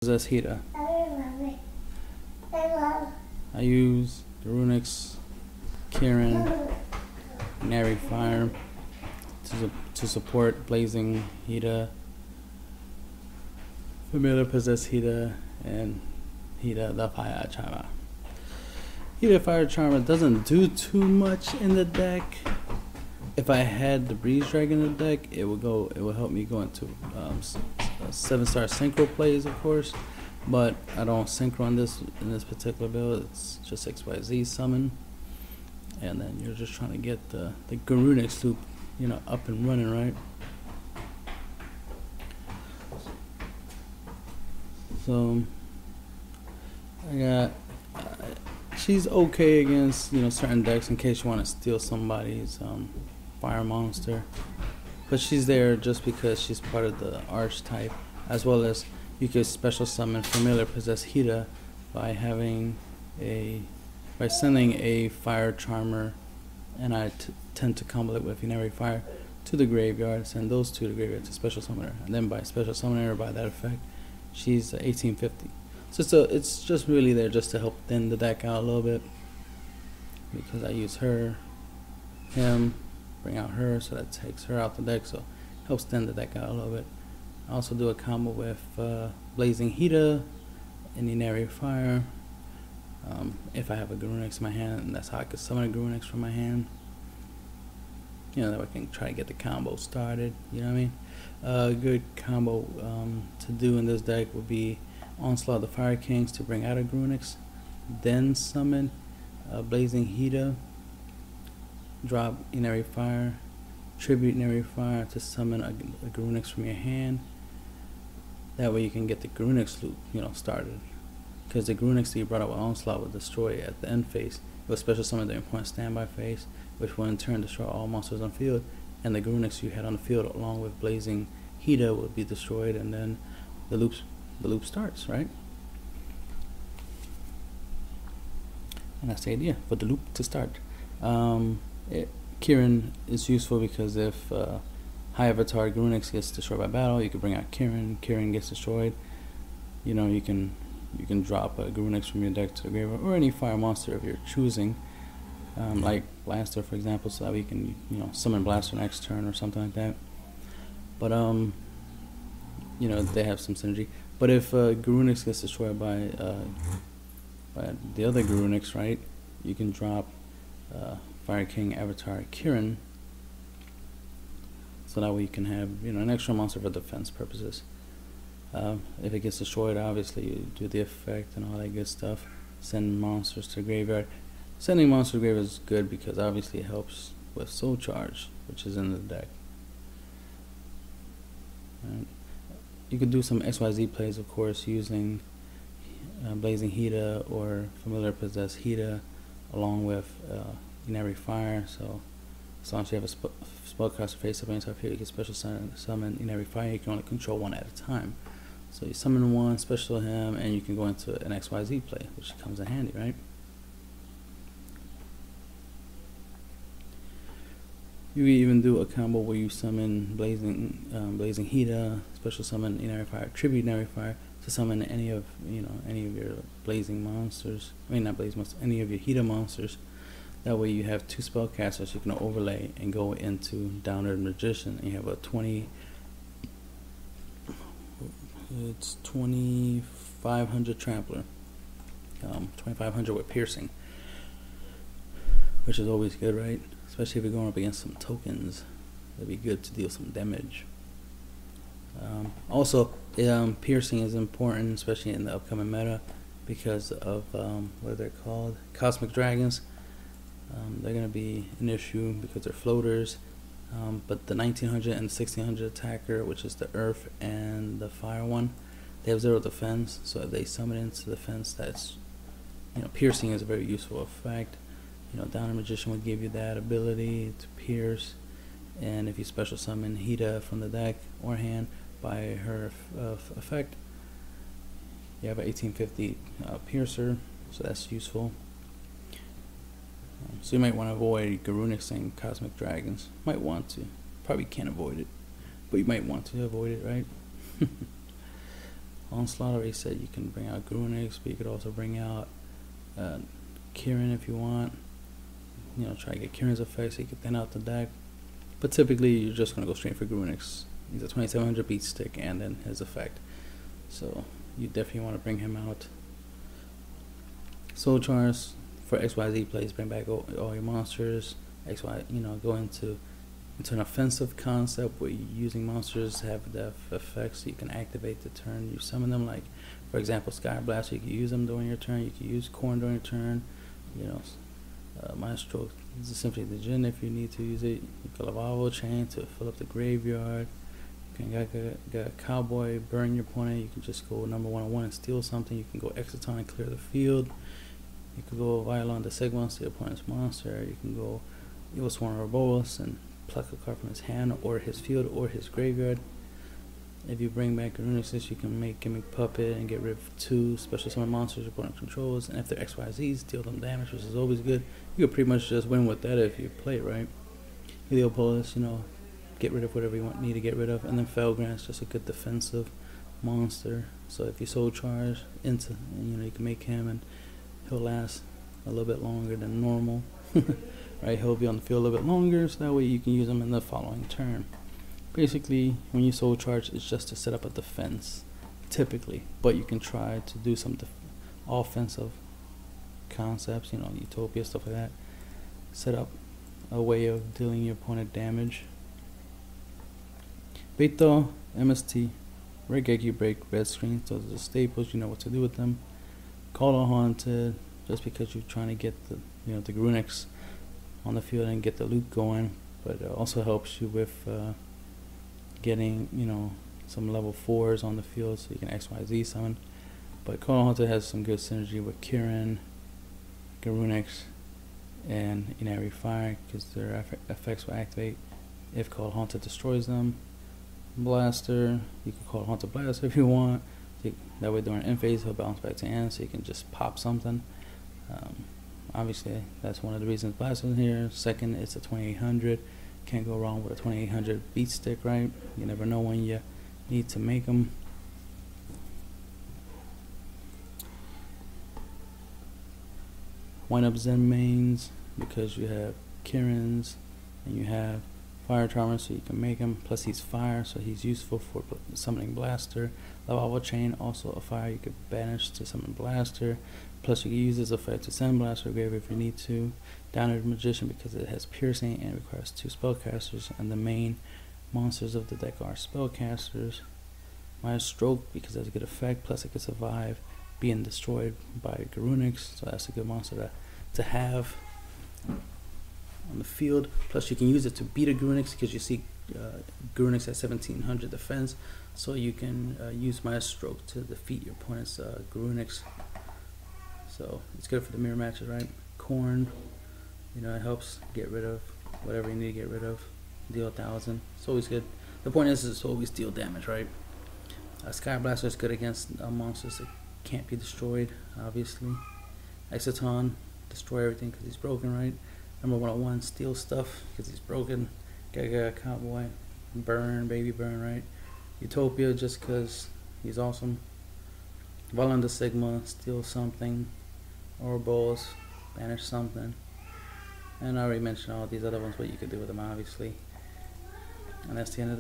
Possess Hiita. I use the Runix, Kirin, Nary Fire to support Blazing Hiita, Familiar Possess Hiita, and Hiita the Fire Charmer. Hiita Fire Charmer doesn't do too much in the deck. If I had the Breeze Dragon in the deck, it would help me go into 7-star synchro plays, of course. But I don't synchro in this particular build. It's just XYZ summon, and then you're just trying to get the Garunix loop, up and running, right? So I got. She's okay against certain decks in case you want to steal somebody's fire monster, but she's there just because she's part of the archetype, as well as you could special summon Familiar Possess Hiita by sending a Fire Charmer, and I tend to combo it with Nary Fire to the graveyard, send those two to the graveyard to special summon her, and then by special summoning her by that effect, she's 1850. So it's just really there just to help thin the deck out a little bit, because I use her, him, bring out her, so that takes her out the deck, so helps thin the deck out a little bit. I also do a combo with Blazing Hiita and Nary Fire. If I have a Garunix in my hand, and that's how I could summon a Garunix from my hand. That way I can try to get the combo started. You know what I mean? A good combo to do in this deck would be Onslaught of the Fire Kings to bring out a Garunix, then summon Blazing Hiita, drop Nary Fire, tribute Nary Fire to summon a Garunix from your hand. That way you can get the Garunix loop, started. Because the Garunix that you brought up with Onslaught will destroy at the end phase. It will special summon the important standby phase, which will in turn destroy all monsters on field, and the Garunix you had on the field along with Blazing Hiita will be destroyed, and then the loop starts, right? And that's the idea, for the loop to start. Kirin is useful because if High Avatar Garunix gets destroyed by battle, you can bring out Kirin. Kirin gets destroyed. You can drop a Garunix from your deck to the graveyard, or any fire monster of your choosing, like Blaster, for example, so that we can summon Blaster next turn or something like that. But they have some synergy. But if Garunix gets destroyed by the other Garunix, right, you can drop Fire King Avatar Kirin, so that way you can have an extra monster for defense purposes. If it gets destroyed, obviously you do the effect and all that good stuff. Send monsters to the graveyard. Sending monsters to the graveyard is good because obviously it helps with Soul Charge, which is in the deck. Right. You could do some XYZ plays, of course, using Blazing Hiita or Familiar Possess Hiita along with Nary Fire. So as long as you have a spellcaster face up on yourself here, you can special summon Nary Fire. You can only control one at a time. So you summon one, special him, and you can go into an XYZ play, which comes in handy, right? You can even do a combo where you summon Blazing Hiita, special summon Nary Fire, tribute Nary Fire to summon any of your blazing monsters. I mean, not blazing monsters, any of your Hiita monsters. That way you have two spellcasters you can overlay and go into Downward Magician, and you have a 2500 Trampler, 2500 with piercing, which is always good, right? Especially if you're going up against some tokens, it'd be good to deal some damage. Also, piercing is important, especially in the upcoming meta, because of what they're called, Cosmic Dragons. They're going to be an issue because they're floaters. But the 1900 and 1600 attacker, which is the earth and the fire one, they have 0 defense. So if they summon into defense, that's piercing is a very useful effect. Downward Magician would give you that ability to pierce, and if you special summon Hiita from the deck or hand by her effect, you have an 1850 piercer, so that's useful. So you might want to avoid Garunix and Cosmic Dragons. Might want to. Probably can't avoid it, but you might want to avoid it, right? Onslaught, already said you can bring out Grunix, but you could also bring out Kieran if you want. You know, try to get Kieran's effect so you can thin out the deck. But typically, you're just going to go straight for Grunix. He's a 2700 beat stick and then his effect. So, you definitely want to bring him out. Soul Charge for XYZ plays, bring back all your monsters. XY, you know, go into an offensive concept where you're using monsters to have the effects so you can activate the turn you summon them. Like, for example, Sky Blast, you can use them during your turn. You can use Corn during your turn. You know, Maestro is Symphony of the Djinn if you need to use it. You can Lavavo Chain to fill up the graveyard. You can got Cowboy, burn your opponent. You can just go number 1/1 and steal something. You can go Exciton and clear the field. You can go Violon the Sigma, to your opponent's monster. You can go Evil Swarm Robolos and pluck a card from his hand or his field or his graveyard. If you bring back Grunix, you can make Gimmick Puppet and get rid of 2 special summon monsters your opponent controls. And if they're XYZs, deal them damage, which is always good. You could pretty much just win with that if you play it right. Heliopolis, you know, get rid of whatever you need to get rid of. And then Felgrand's just a good defensive monster. So if you Soul Charge into, you know, you can make him and he'll last a little bit longer than normal. Right, he'll be on the field a little bit longer, so that way you can use him in the following turn. Basically, when you Soul Charge, it's just to set up a defense, typically. But you can try to do some offensive concepts, you know, Utopia, stuff like that. Set up a way of dealing your opponent damage. Beto, MST, Regeki break, red screens, those are the staples, you know what to do with them. Call on Haunted, just because you're trying to get the, you know, the Grunix on the field and get the loot going, but it also helps you with getting, you know, some level 4s on the field so you can XYZ summon. But Call Hunter has some good synergy with Kieran, Grunix, and Inari Fire because their effects will activate if Call Hunter destroys them. Blaster, you can Call Hunter Blaster if you want. That way during end phase he'll bounce back to end so you can just pop something. Obviously, that's one of the reasons Blaster's in here. Second, it's a 2800. Can't go wrong with a 2800 beat stick, right? You never know when you need to make them. Wind up Zen mains because you have Kieran's and you have Fire Charmer, so you can make him. Plus, he's fire, so he's useful for summoning Blaster. Lavavo Chain, also a fire you could banish to summon Blaster. Plus, you can use this effect to send Blaster grave if you need to. Downward Magician because it has piercing and requires 2 spellcasters, and the main monsters of the deck are spellcasters. Maestro because it has a good effect. Plus, it can survive being destroyed by Grunix, so that's a good monster to have on the field. Plus, you can use it to beat a Grunix because you see Grunix at 1700 defense, so you can use Maestro to defeat your opponent's Grunix. So it's good for the mirror matches, right? Corn, you know, it helps get rid of whatever you need to get rid of. Deal 1000. It's always good. The point is it's always deal damage, right? Sky Blaster is good against monsters that can't be destroyed, obviously. Exciton, destroy everything because he's broken, right? Number 101, steal stuff because he's broken. Gaga Cowboy, burn, baby burn, right? Utopia just because he's awesome. Violon the Sigma, steal something. Ouroboros, banish something. And I already mentioned all these other ones, what you could do with them, obviously. And that's the end of the